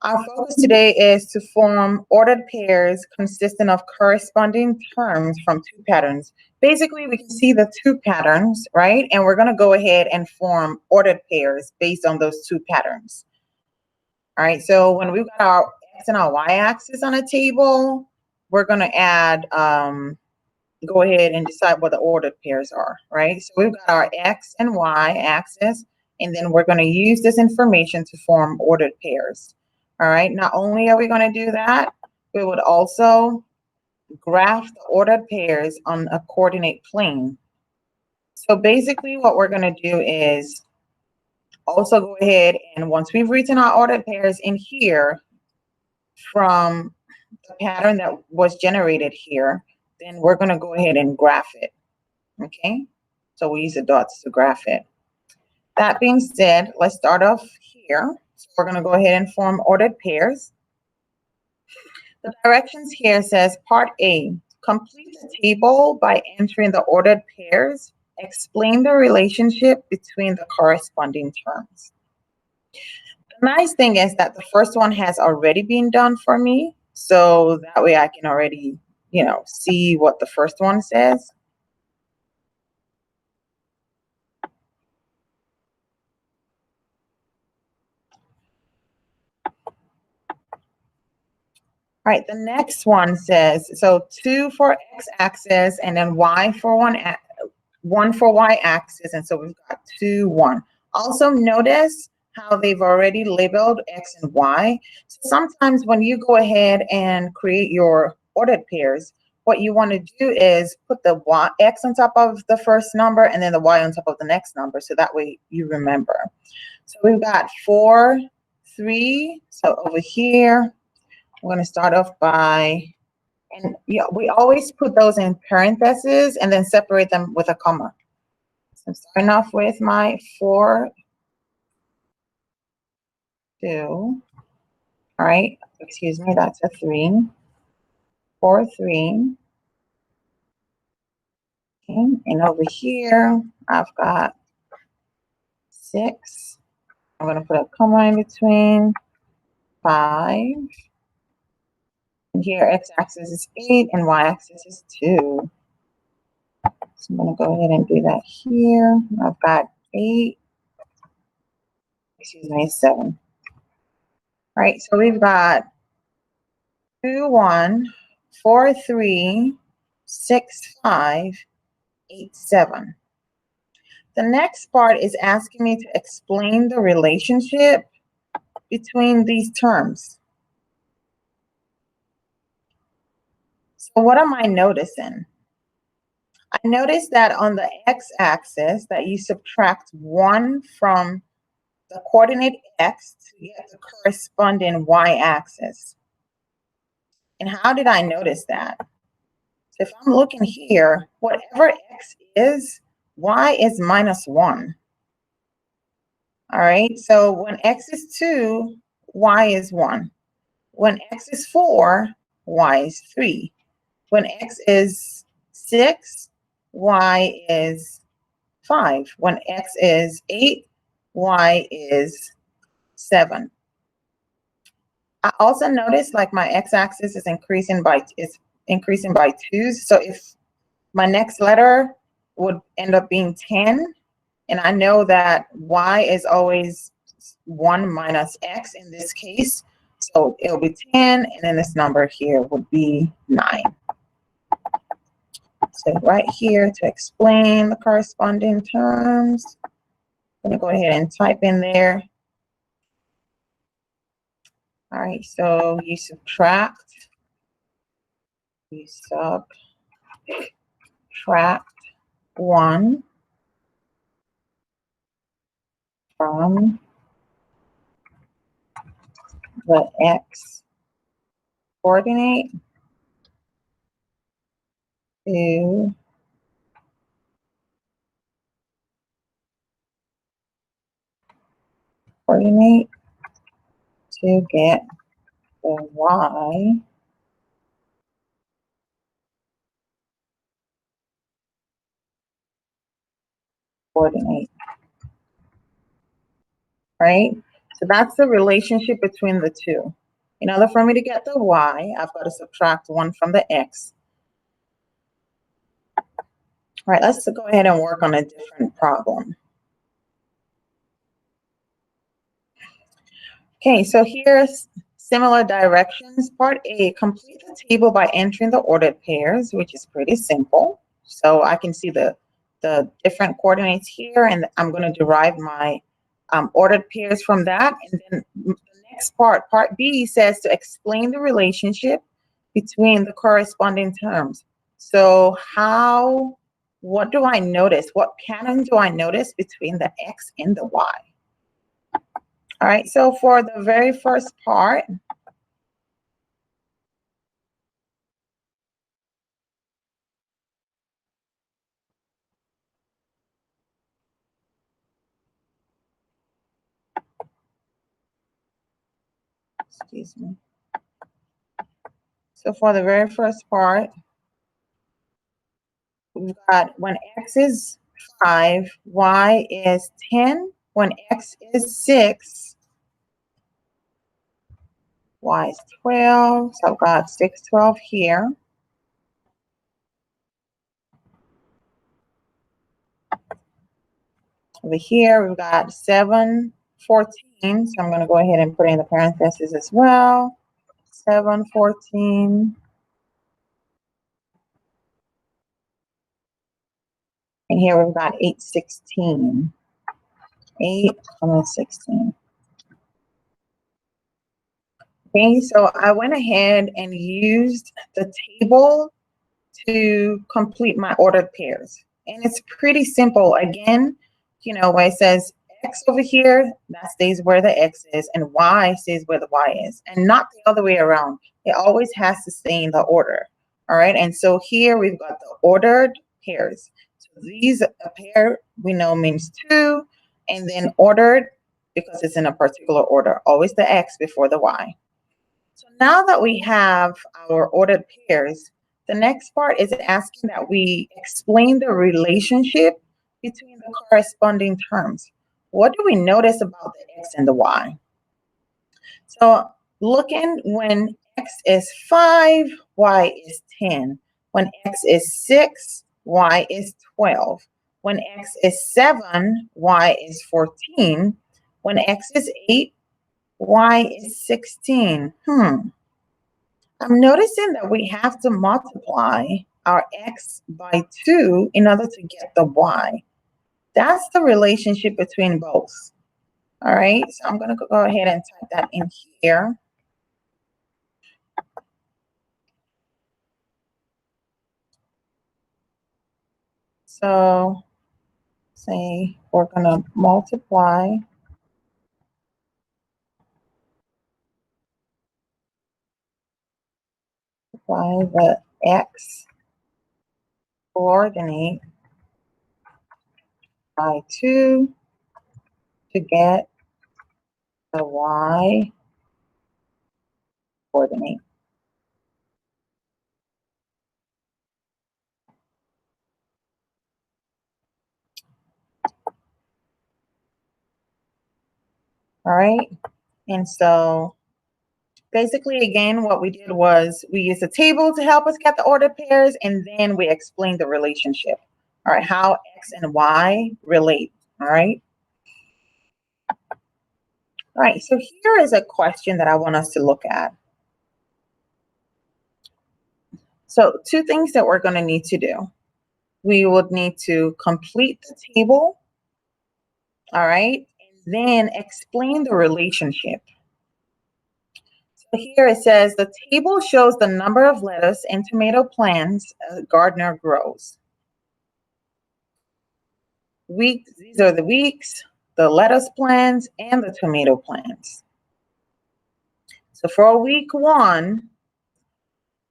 Our focus today is to form ordered pairs consisting of corresponding terms from two patterns. Basically, we can see the two patterns, right? And we're going to go ahead and form ordered pairs based on those two patterns. All right, so when we've got our X and our Y axis on a table, we're going to add, go ahead and decide what the ordered pairs are, right? So we've got our X and Y axis, and then we're going to use this information to form ordered pairs. All right, not only are we going to do that, we would also graph the ordered pairs on a coordinate plane. So basically what we're going to do is also go ahead and once we've written our ordered pairs in here from the pattern that was generated here, then we're going to go ahead and graph it. Okay, so we use the dots to graph it. That being said, let's start off here. So we're going to go ahead and form ordered pairs. The directions here says part A, complete the table by entering the ordered pairs. Explain the relationship between the corresponding terms. The nice thing is that the first one has already been done for me. So that way I can already, see what the first one says. All right, the next one says, so 2 for x-axis and then y for 1 for y-axis, and so we've got 2, 1. Also notice how they've already labeled x and y. So sometimes when you go ahead and create your ordered pairs, what you want to do is put the x on top of the first number and then the y on top of the next number, so that way you remember. So we've got 4, 3, so over here, we're going to start off by, and we always put those in parentheses and then separate them with a comma. So I'm starting off with my 4, 2. All right, excuse me, that's a 3. 4, 3. Okay, and over here, I've got 6. I'm going to put a comma in between. 5. And here, x-axis is 8 and y-axis is 2. So I'm going to go ahead and do that here. I've got 8. Excuse me, 7. All right, so we've got 2, 1, 4, 3, 6, 5, 8, 7. The next part is asking me to explain the relationship between these terms. So what am I noticing? I notice that on the x-axis that you subtract 1 from the coordinate x to get the corresponding y-axis. And how did I notice that? So if I'm looking here, whatever x is, y is minus 1. All right, so when x is 2, y is 1. When x is 4, y is 3. When x is 6, y is 5. When x is 8, y is 7. I also noticed like my x-axis is increasing by 2. So if my next letter would end up being 10, and I know that y is always 1 minus x in this case, so it'll be 10, and then this number here would be 9. So right here to explain the corresponding terms, I'm going to go ahead and type in there. All right, so you subtract 1 from the x coordinate to coordinate to get the y coordinate, right? So that's the relationship between the two. In order for me to get the y, I've got to subtract 1 from the x. All right, let's go ahead and work on a different problem. Okay, so here's similar directions. Part A, complete the table by entering the ordered pairs, which is pretty simple. So I can see the different coordinates here, and I'm going to derive my ordered pairs from that. And then the next part, part B, says to explain the relationship between the corresponding terms. So what do I notice? What pattern do I notice between the x and the y? All right, so for the very first part, excuse me. So for the very first part, we've got when x is 5, y is 10. When x is 6, y is 12. So I've got 6, 12 here. Over here, we've got 7, 14. So I'm going to go ahead and put in the parentheses as well. 7, 14. And here we've got 8, 16. 8, 16. Okay, so I went ahead and used the table to complete my ordered pairs. And it's pretty simple. Again, where it says X over here, that stays where the X is, and Y stays where the Y is, and not the other way around. It always has to stay in the order. All right, and so here we've got the ordered pairs. So these, a pair we know means 2, and then ordered, because it's in a particular order, always the X before the Y. So now that we have our ordered pairs, the next part is asking that we explain the relationship between the corresponding terms. What do we notice about the x and the y? So looking when x is 5, y is 10. When x is 6, y is 12. When x is 7, y is 14. When x is 8, y is 16. I'm noticing that we have to multiply our x by 2 in order to get the y. That's the relationship between both. All right, so I'm going to go ahead and type that in here. So say we're going to multiply the x coordinate by 2 to get the y coordinate. All right, and so basically, again, what we did was we used a table to help us get the ordered pairs, and then we explained the relationship. All right, how x and y relate. All right. All right, so here is a question that I want us to look at. So 2 things that we're going to need to do. We would need to complete the table, all right, and then explain the relationship. So here it says the table shows the number of lettuce and tomato plants a gardener grows. Weeks, these are the weeks, the lettuce plants, and the tomato plants. So for week 1,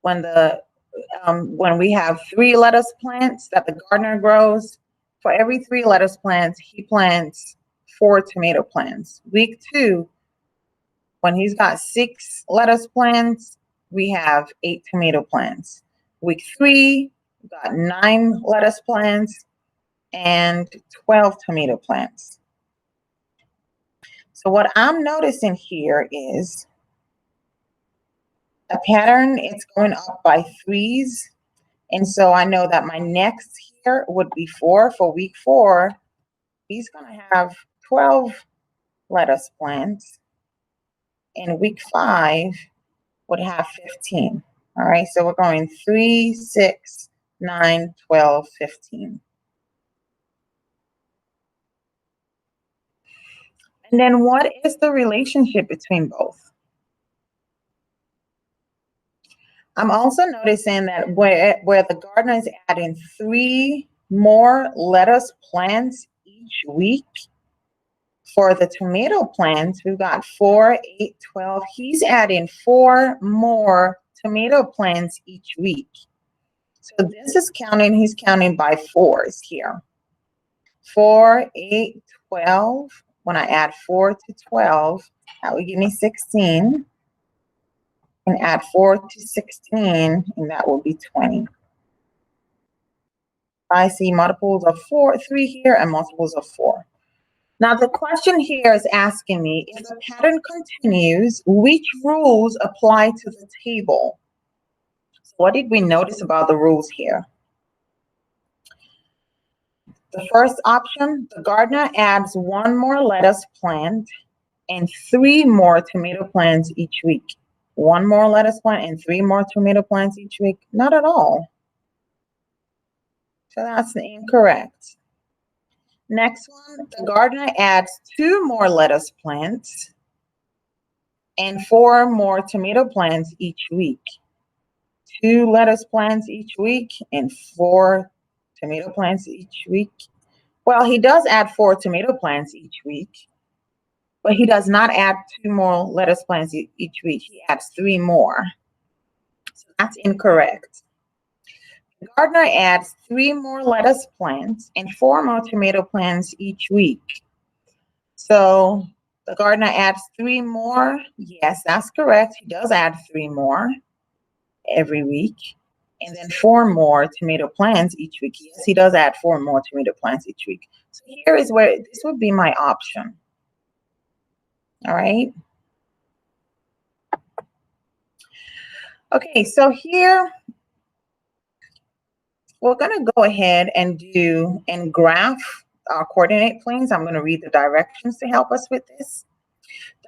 when we have 3 lettuce plants that the gardener grows, for every 3 lettuce plants, he plants 4 tomato plants. Week 2, when he's got 6 lettuce plants, we have 8 tomato plants. Week 3, we've got 9 lettuce plants and 12 tomato plants. So what I'm noticing here is a pattern, it's going up by threes. And so I know that my next here would be 4 for week 4. He's going to have 12 lettuce plants. And week 5 would have 15. All right, so we're going 3, 6, 9, 12, 15. And then what is the relationship between both? I'm also noticing that where the gardener is adding 3 more lettuce plants each week, for the tomato plants, we've got 4, 8, 12. He's adding 4 more tomato plants each week. So this is counting, he's counting by 4s here. 4, 8, 12. When I add 4 to 12, that would give me 16. And add 4 to 16, and that will be 20. I see multiples of 3 here and multiples of 4. Now the question here is asking me, if the pattern continues, which rules apply to the table? So what did we notice about the rules here? The first option, the gardener adds 1 more lettuce plant and 3 more tomato plants each week. 1 more lettuce plant and 3 more tomato plants each week? Not at all. So that's incorrect. Next one, the gardener adds 2 more lettuce plants and 4 more tomato plants each week. 2 lettuce plants each week and 4 tomato plants each week. Well, he does add 4 tomato plants each week, but he does not add 2 more lettuce plants each week. He adds 3 more. So that's incorrect. The gardener adds 3 more lettuce plants and 4 more tomato plants each week. So the gardener adds 3 more. Yes, that's correct. He does add 3 more every week. And then 4 more tomato plants each week. Yes, he does add 4 more tomato plants each week. So here is where this would be my option. All right. Okay, so here we're going to go ahead and graph our coordinate planes. I'm going to read the directions to help us with this.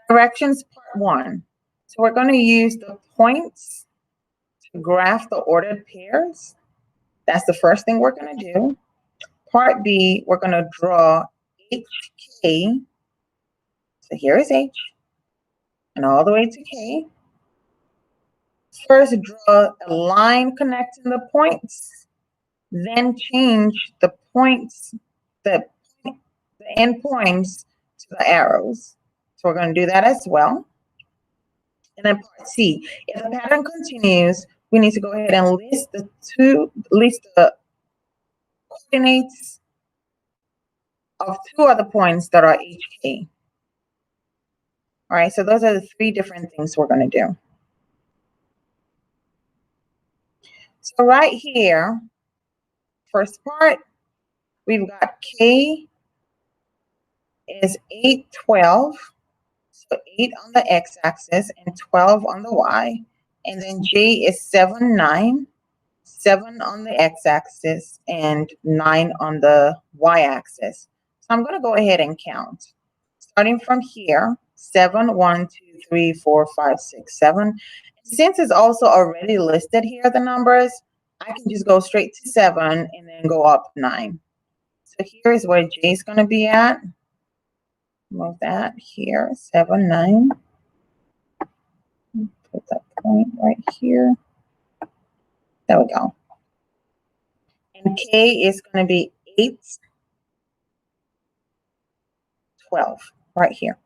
Directions part 1. So we're going to use the points to graph the ordered pairs. That's the first thing we're going to do. Part B, we're going to draw HK. So here is H and all the way to K. First, draw a line connecting the points, then change the points, the end points to the arrows. So we're going to do that as well. And then part C, if the pattern continues, we need to go ahead and list the coordinates of 2 other points that are HK. All right, so those are the 3 different things we're going to do. So right here, first part, we've got K is 8, 12. So 8 on the x-axis and 12 on the y. And then J is 7, 9. 7 on the x-axis and 9 on the y-axis. So I'm going to go ahead and count. Starting from here, 7, 1, 2, 3, 4, 5, 6, 7. Since it's also already listed here, the numbers, I can just go straight to 7 and then go up 9. So here's where J is going to be at. Move that here, 7, 9. Put that point right here. There we go. And K is going to be 8, 12, right here.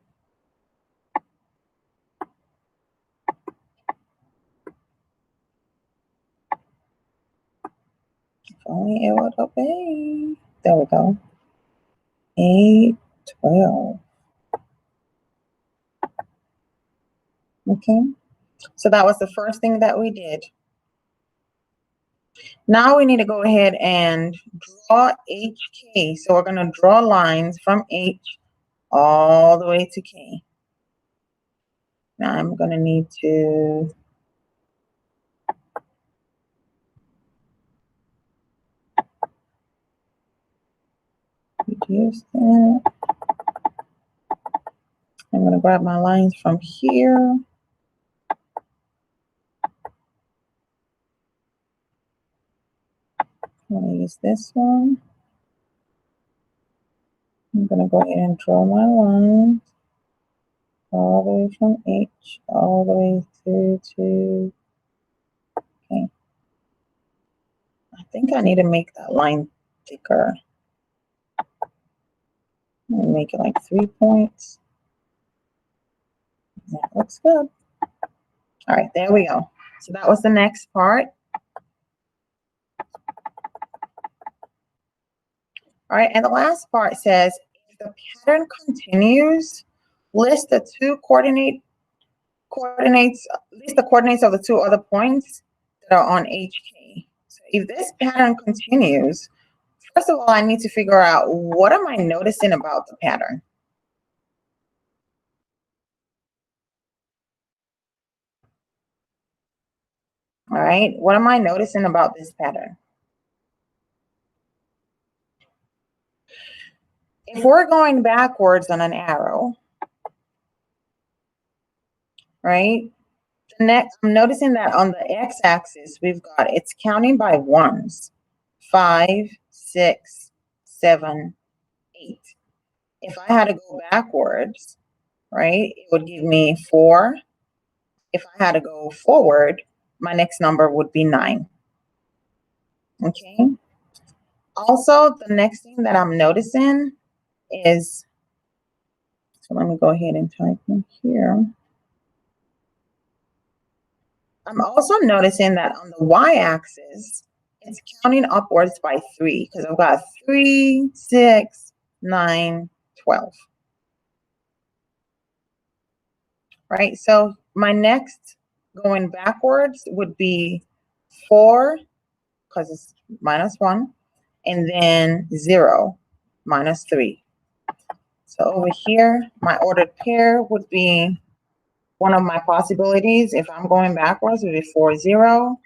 If only it would obey. There we go. 8, 12. Okay. So that was the first thing that we did. Now we need to go ahead and draw HK. So we're going to draw lines from H all the way to K. Now I'm going to need to reduce that. I'm going to grab my lines from here. I'm going to use this one. I'm going to go ahead and draw my lines all the way from H all the way through to K. I think I need to make that line thicker. I'm going to make it like 3 points. That looks good. All right, there we go. So that was the next part. All right, and the last part says, if the pattern continues, list the coordinates of the two other points that are on HK. So if this pattern continues, first of all, I need to figure out, what am I noticing about the pattern? All right, what am I noticing about this pattern? If we're going backwards on an arrow, right? Next, I'm noticing that on the x-axis, we've got, it's counting by ones. 5, 6, 7, 8. If I had to go backwards, right, it would give me 4. If I had to go forward, my next number would be 9. Okay. Also, the next thing that I'm noticing is, so let me go ahead and type in here. I'm also noticing that on the y-axis, it's counting upwards by 3, because I've got 3, 6, 9, 12. Right? So my next going backwards would be 4, because it's -1, and then 0, -3. So over here, my ordered pair would be, one of my possibilities, if I'm going backwards, would be 4, 0.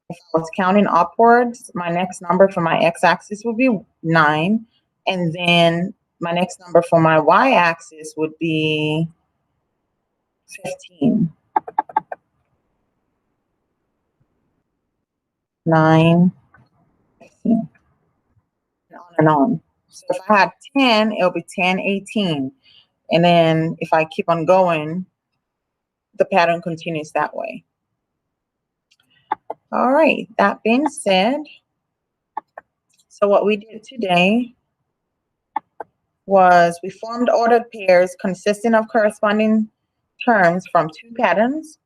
If I was counting upwards, my next number for my x-axis would be 9. And then my next number for my y-axis would be 15. 9, 15. And on and on. So if I had 10, it'll be 10, 18. And then if I keep on going, the pattern continues that way. All right, that being said, so what we did today was we formed ordered pairs consisting of corresponding terms from two patterns,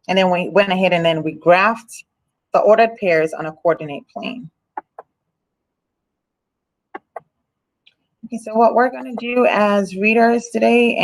and then we went ahead and then we graphed the ordered pairs on a coordinate plane. Okay, so what we're going to do as readers today